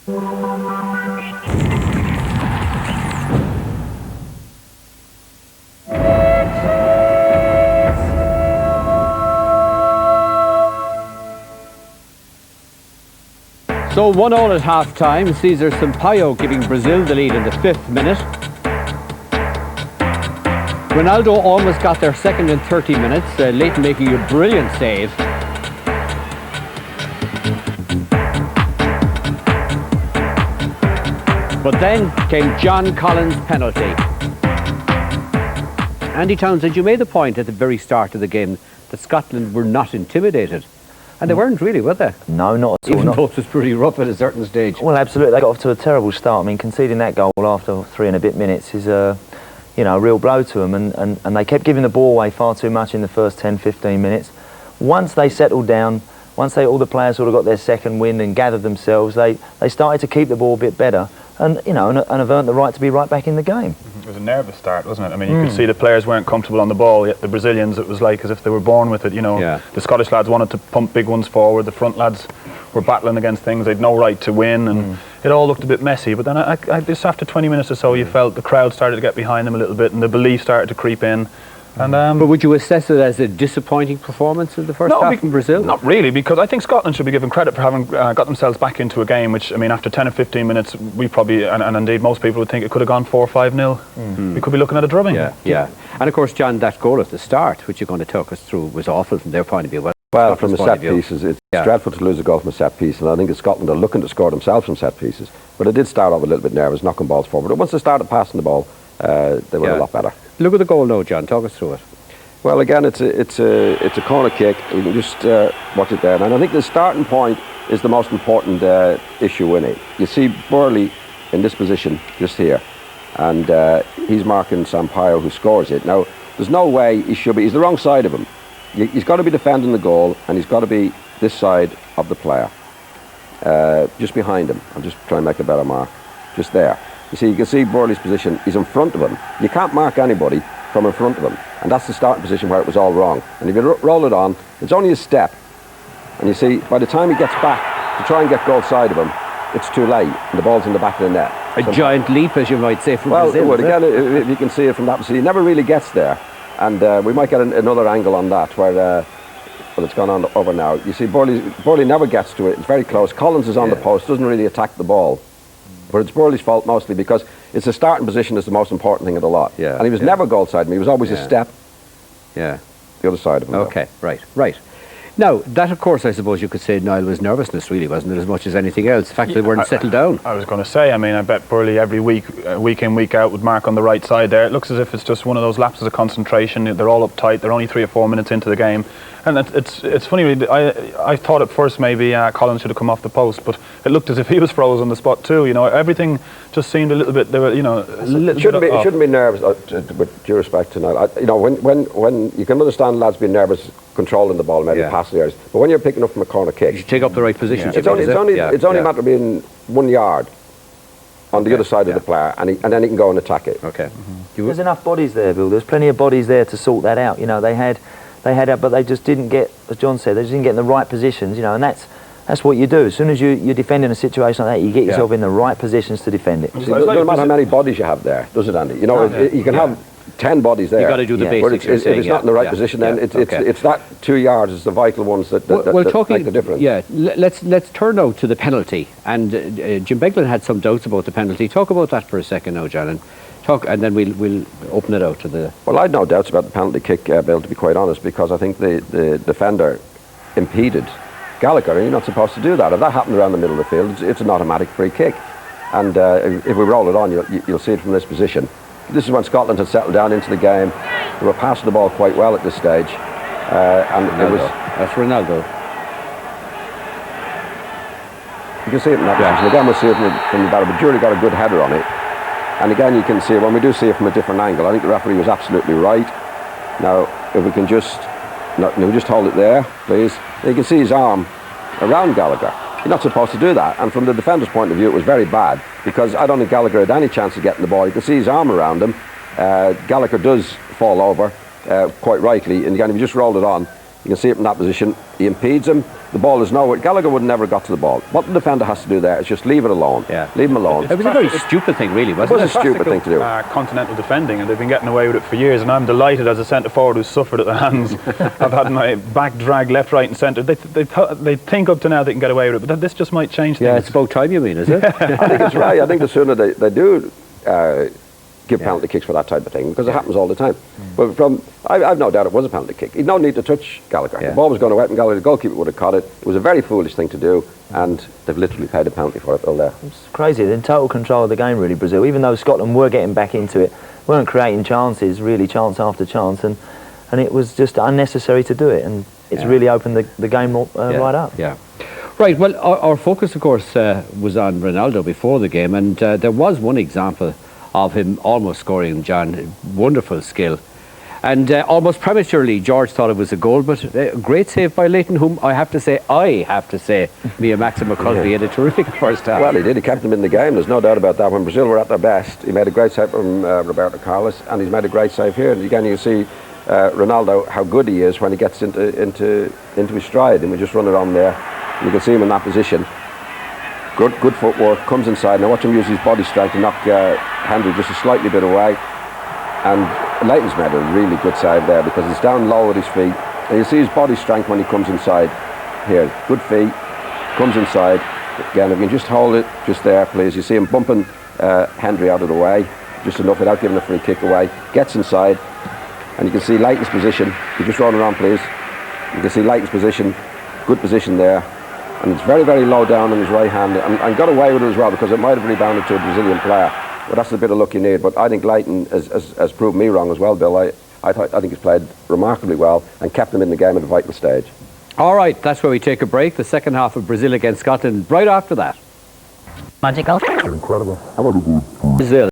So 1-1 at half-time. Cesar Sampaio giving Brazil the lead in the 5th minute. Ronaldo almost got their second in 30 minutes. Leighton making a brilliant save. But then came John Collins' penalty. Andy Townsend, you made the point at the very start of the game that Scotland were not intimidated. And they weren't really, were they? No, not at all. Even though it was pretty rough at a certain stage. Well, absolutely. They got off to a terrible start. I mean, conceding that goal after 3 and a bit minutes is a real blow to them. And they kept giving the ball away far too much in the first 10, 15 minutes. Once they settled down, once all the players sort of got their second wind and gathered themselves, they started to keep the ball a bit better. And have earned the right to be right back in the game. It was a nervous start, wasn't it? I mean, you could see the players weren't comfortable on the ball, yet the Brazilians, it was like as if they were born with it, The Scottish lads wanted to pump big ones forward, the front lads were battling against things, they'd no right to win, and it all looked a bit messy. But then I just after 20 minutes or so, you felt the crowd started to get behind them a little bit, and the belief started to creep in. And, but would you assess it as a disappointing performance in the first half in Brazil? Not really, because I think Scotland should be given credit for having got themselves back into a game which, I mean, after 10 or 15 minutes, we probably, and indeed most people would think it could have gone 4 or 5-0. We could be looking at a drubbing. Yeah. And of course, John, that goal at the start, which you're going to talk us through, was awful from their point of view. Well, from the set pieces, it's dreadful to lose a goal from a set piece, and I think Scotland are looking to score themselves from set pieces. But it did start off a little bit nervous, knocking balls forward. But once they started passing the ball, they were a lot better. Look at the goal now, John. Talk us through it. Well, again, it's a corner kick. We can just watch it there. And I think the starting point is the most important issue in it. You see Burley in this position just here, and he's marking Sampaio, who scores it. Now, there's no way he should be. He's the wrong side of him. He's got to be defending the goal, and he's got to be this side of the player, just behind him. I'll just try and make a better mark. Just there. You can see Burley's position. He's in front of him. You can't mark anybody from in front of him, and that's the starting position where it was all wrong. And if you roll it on, it's only a step, and you see by the time he gets back to try and get goal side of him, it's too late, and the ball's in the back of the net. A giant leap, as you might say, from Brazil. Well, again, if you can see it from that position, he never really gets there, and we might get another angle on that where well, it's gone on over now. You see Burley never gets to it. It's very close. Collins is on the post, doesn't really attack the ball. But it's Burley's fault mostly because it's the starting position is the most important thing of the lot. And he was never goal side of me. He was always a step. The other side of him. Okay, right. Now, that of course I suppose you could say, Niall, was nervousness really, wasn't it, as much as anything else? The fact that they weren't settled down. I was going to say, I mean, I bet Burley every week in, week out would mark on the right side there. It looks as if it's just one of those lapses of concentration. They're all uptight. They're only 3 or 4 minutes into the game. And it's funny, I thought at first maybe Collins should have come off the post, but it looked as if he was frozen on the spot too. Everything just seemed a little bit, it shouldn't be nervous, with due respect to Niall. When you can understand lads being nervous controlling the ball, maybe passing the areas, but when you're picking up from a corner kick, you should take up the right position. It's only a matter of being 1 yard on the other side of the player, and then he can go and attack it. Okay. There's enough bodies there, Bill. There's plenty of bodies there to sort that out. They had it, but they just didn't get, as John said, they just didn't get in the right positions, and that's what you do. As soon as you're defending a situation like that, you get yourself in the right positions to defend it. It doesn't matter how many bodies you have there, does it, Andy? You can have 10 bodies there. You've got to do the basics. If it's not in the right position, then it's that 2 yards is the vital ones that make the difference. Let's turn now to the penalty. And Jim Beglin had some doubts about the penalty. Talk about that for a second now, John. And then we'll open it out to the... Well, I had no doubts about the penalty kick, Bill, to be quite honest, because I think the defender impeded Gallagher, and you're not supposed to do that. If that happened around the middle of the field, it's an automatic free kick. And if we roll it on, you'll see it from this position. This is when Scotland had settled down into the game. They were passing the ball quite well at this stage. And that's Ronaldo. You can see it in that position. Again, we'll see it from the battle, but Jury got a good header on it. And again, you can see it when we do see it from a different angle. I think the referee was absolutely right. Now, if we can just hold it there, please. You can see his arm around Gallagher. You're not supposed to do that. And from the defender's point of view, it was very bad because I don't think Gallagher had any chance of getting the ball. You can see his arm around him. Gallagher does fall over, quite rightly. And again, if you just roll it on, you can see it from that position. He impedes him. the ball is nowhere. Gallagher would never got to the ball. What the defender has to do there is just leave it alone. Yeah. Leave him alone. It was a very stupid thing, really, wasn't it? It was a stupid thing to do. Continental defending, and they've been getting away with it for years, and I'm delighted as a centre forward who's suffered at the hands. I've had my back dragged left, right and centre. They think up to now they can get away with it, but this just might change things. Yeah, it's about time, you mean, is it? I think it's right. I think the sooner they do give penalty kicks for that type of thing, because it happens all the time. But I've no doubt it was a penalty kick. He'd no need to touch Gallagher. Yeah. The ball was going away and Gallagher, the goalkeeper, would have caught it. It was a very foolish thing to do, and they've literally paid a penalty for it all there. It's crazy. They're in total control of the game, really, Brazil. Even though Scotland were getting back into it, weren't creating chances, really, chance after chance, and it was just unnecessary to do it, and it's really opened the game right up. Yeah. Right, well, our focus, of course, was on Ronaldo before the game, and there was one example of him almost scoring, John. Wonderful skill. And almost prematurely, George thought it was a goal, but great save by Leighton, whom I have to say, Mia Maxim McCulvey had a terrific first half. Well, he did. He kept him in the game. There's no doubt about that. When Brazil were at their best, he made a great save from Roberto Carlos, and he's made a great save here. And again, you see Ronaldo, how good he is when he gets into his stride, and we just run it on there. You can see him in that position. Good footwork, comes inside. Now watch him use his body strength to knock Henry just a slightly bit away. And Leighton's made a really good save there, because he's down low with his feet. And you see his body strength when he comes inside here. Good feet, comes inside. Again, if you can just hold it just there, please. You see him bumping Henry out of the way, just enough without giving a free kick away. Gets inside, and you can see Leighton's position. You just roll around, please. You can see Leighton's position, good position there. And it's very, very low down on his right hand, and got away with it as well, because it might have rebounded to a Brazilian player. But that's a bit of luck you need. But I think Leighton has proved me wrong as well, Bill. I think he's played remarkably well and kept them in the game at a vital stage. All right, that's where we take a break. The second half of Brazil against Scotland right after that. Magical. Incredible. Brazil.